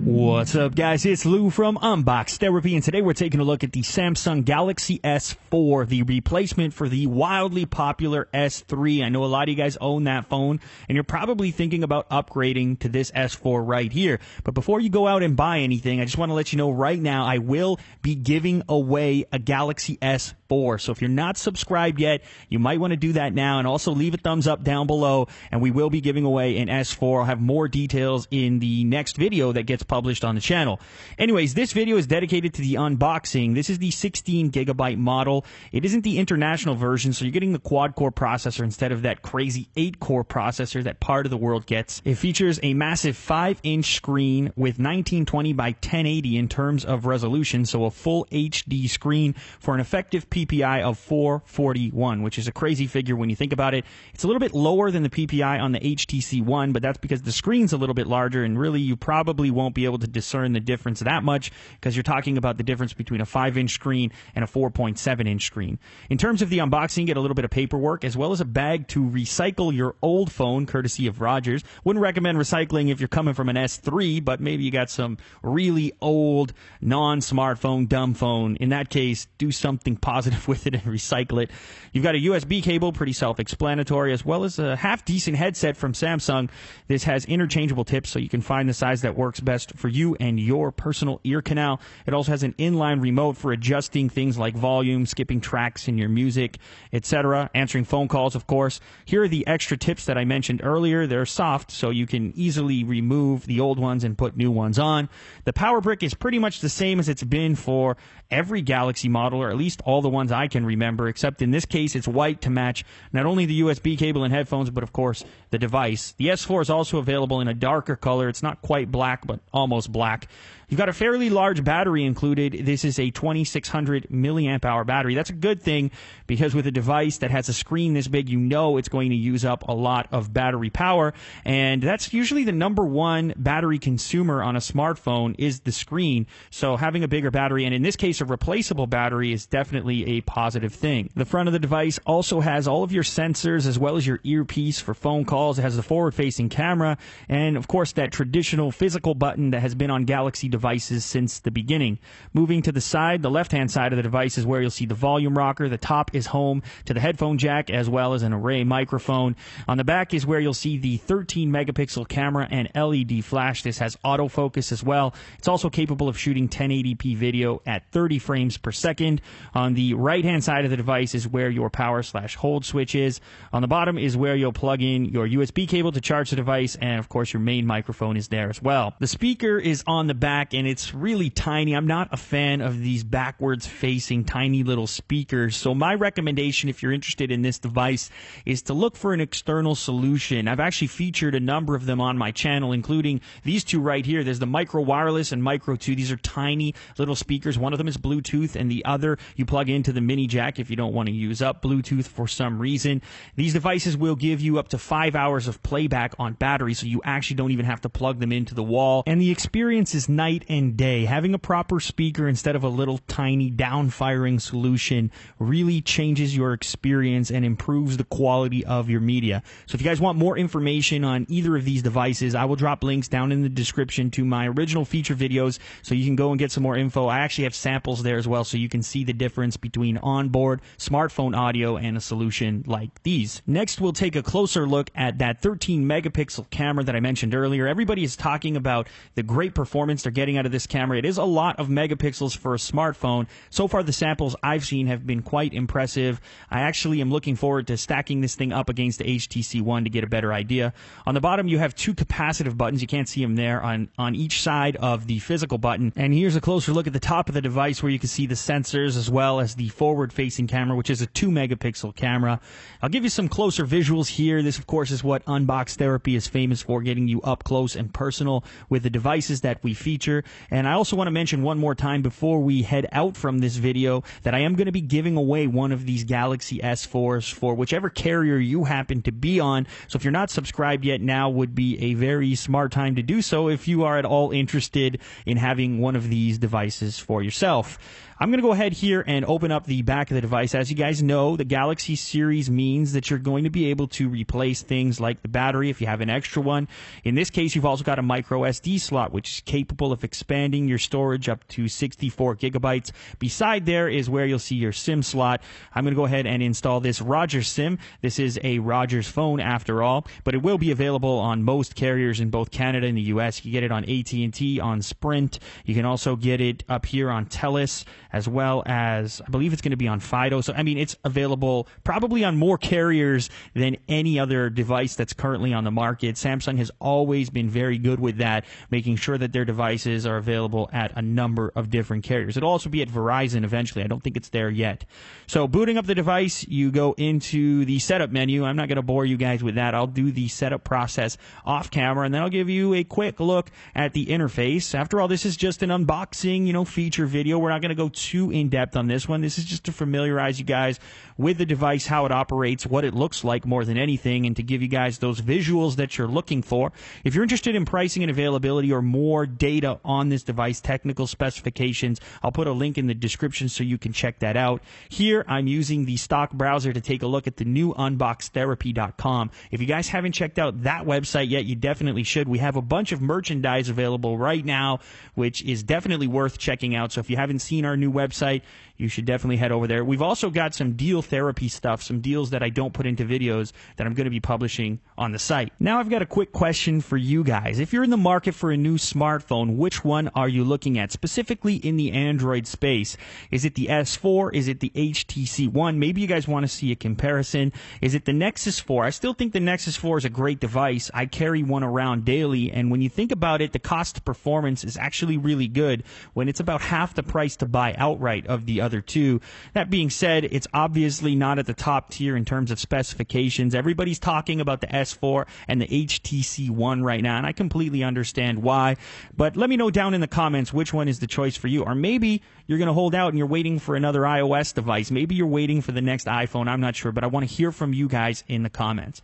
What's up, guys? It's Lou from Unbox Therapy, and today we're taking a look at the Samsung Galaxy S4, the replacement for the wildly popular S3. I know a lot of you guys own that phone, and you're probably thinking about upgrading to this S4 right here. But before you go out and buy anything, I just want to let you know right now I will be giving away a Galaxy S4. So if you're not subscribed yet, you might want to do that now, and also leave a thumbs up down below, and we will be giving away an S4. I'll have more details in the next video that gets published on the channel. Anyways, this video is dedicated to the unboxing. This is the 16 gigabyte model. It isn't the international version, so you're getting the quad-core processor instead of that crazy 8-core processor that part of the world gets. It features a massive 5-inch screen with 1920 by 1080 in terms of resolution, so a full HD screen for an effective PPI of 441, which is a crazy figure when you think about it. It's a little bit lower than the PPI on the HTC One, but that's because the screen's a little bit larger, and really you probably won't be able to discern the difference that much because you're talking about the difference between a 5-inch screen and a 4.7-inch screen. In terms of the unboxing, you get a little bit of paperwork as well as a bag to recycle your old phone, courtesy of Rogers. Wouldn't recommend recycling if you're coming from an S3, but maybe you got some really old, non-smartphone, dumb phone. In that case, do something positive with it and recycle it. You've got a USB cable, pretty self-explanatory, as well as a half-decent headset from Samsung. This has interchangeable tips, so you can find the size that works best for you and your personal ear canal. It also has an inline remote for adjusting things like volume, skipping tracks in your music, etc., answering phone calls, of course. Here are the extra tips that I mentioned earlier. They're soft, so you can easily remove the old ones and put new ones on. The power brick is pretty much the same as it's been for every Galaxy model, or at least all the ones I can remember, except in this case it's white to match not only the USB cable and headphones, but of course the device. The S4 is also available in a darker color. It's not quite black, but almost black. You've got a fairly large battery included. This is a 2600 milliamp hour battery. That's a good thing because with a device that has a screen this big, you know it's going to use up a lot of battery power, and that's usually the #1 battery consumer on a smartphone is the screen. So having a bigger battery, and in this case a replaceable battery, is definitely a positive thing. The front of the device also has all of your sensors as well as your earpiece for phone calls. It has the forward-facing camera and of course that traditional physical button that has been on Galaxy devices since the beginning. Moving to the side, the left-hand side of the device is where you'll see the volume rocker. The top is home to the headphone jack as well as an array microphone. On the back is where you'll see the 13 megapixel camera and LED flash. This has autofocus as well. It's also capable of shooting 1080p video at 30 frames per second. On the right-hand side of the device is where your power/hold switch is. On the bottom is where you'll plug in your USB cable to charge the device, and of course your main microphone is there as well. The speaker is on the back, and it's really tiny. I'm not a fan of these backwards facing tiny little speakers, so my recommendation if you're interested in this device is to look for an external solution. I've actually featured a number of them on my channel, including these two right here. There's the Micro Wireless and Micro 2. These are tiny little speakers. One of them is Bluetooth, and the other you plug into the mini jack if you don't want to use up Bluetooth for some reason. These devices will give you up to 5 hours of playback on battery, so you actually don't even have to plug them into the wall, and the experience is night and day. Having a proper speaker instead of a little tiny down-firing solution really changes your experience and improves the quality of your media. So if you guys want more information on either of these devices, I will drop links down in the description to my original feature videos so you can go and get some more info. I actually have samples there as well so you can see the difference between onboard smartphone audio and a solution like these. Next, we'll take a closer look at that 13 megapixel camera that I mentioned earlier. Everybody is talking about the great performance they're getting out of this camera. It is a lot of megapixels for a smartphone. So far, the samples I've seen have been quite impressive. I actually am looking forward to stacking this thing up against the HTC One to get a better idea. On the bottom, you have two capacitive buttons. You can't see them there on each side of the physical button. And here's a closer look at the top of the device where you can see the sensors as well as the forward-facing camera, which is a 2 megapixel camera. I'll give you some closer visuals here. This, of course, is what Unbox Therapy is famous for, getting you up close and personal with the devices that we feature. And I also want to mention one more time before we head out from this video that I am going to be giving away one of these Galaxy S4s for whichever carrier you happen to be on. So if you're not subscribed yet, now would be a very smart time to do so if you are at all interested in having one of these devices for yourself. I'm going to go ahead here and open open up the back of the device. As you guys know, the Galaxy series means that you're going to be able to replace things like the battery if you have an extra one. In this case, you've also got a micro SD slot, which is capable of expanding your storage up to 64 gigabytes. Beside there is where you'll see your SIM slot. I'm going to go ahead and install this Rogers SIM. This is a Rogers phone after all, but it will be available on most carriers in both Canada and the US. You can get it on AT&T, on Sprint. You can also get it up here on TELUS, as well as I believe it's going to be on Fido. So, I mean, it's available probably on more carriers than any other device that's currently on the market. Samsung has always been very good with that, making sure that their devices are available at a number of different carriers. It'll also be at Verizon eventually. I don't think it's there yet. So booting up the device, you go into the setup menu. I'm not going to bore you guys with that. I'll do the setup process off camera, and then I'll give you a quick look at the interface. After all, this is just an unboxing, feature video. We're not going to go too in-depth on this one. This is just to familiarize you guys with the device, how it operates, what it looks like more than anything, and to give you guys those visuals that you're looking for. If you're interested in pricing and availability or more data on this device, technical specifications, I'll put a link in the description so you can check that out. Here, I'm using the stock browser to take a look at the new unboxtherapy.com. If you guys haven't checked out that website yet, you definitely should. We have a bunch of merchandise available right now, which is definitely worth checking out. So if you haven't seen our new website, you should definitely head over there. We've also got some deal therapy stuff, some deals that I don't put into videos that I'm going to be publishing on the site. Now I've got a quick question for you guys. If you're in the market for a new smartphone, which one are you looking at, specifically in the Android space? Is it the S4? Is it the HTC One? Maybe you guys want to see a comparison. Is it the Nexus 4? I still think the Nexus 4 is a great device. I carry one around daily, and when you think about it, the cost to performance is actually really good when it's about half the price to buy outright of the other two. That being said, it's obviously not at the top tier in terms of specifications. Everybody's talking about the S4 and the HTC One right now, and I completely understand why. But let me know down in the comments which one is the choice for you. Or maybe you're going to hold out and you're waiting for another iOS device. Maybe you're waiting for the next iPhone. I'm not sure, but I want to hear from you guys in the comments.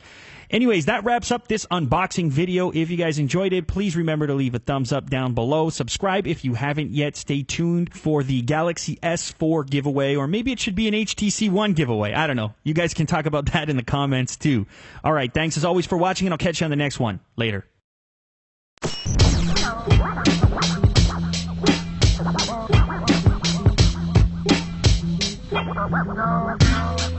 Anyways, that wraps up this unboxing video. If you guys enjoyed it, please remember to leave a thumbs up down below. Subscribe if you haven't yet. Stay tuned for the Galaxy S4 giveaway, or maybe it should be an HTC One giveaway. I don't know. You guys can talk about that in the comments too. All right, thanks as always for watching, and I'll catch you on the next one. Later. No.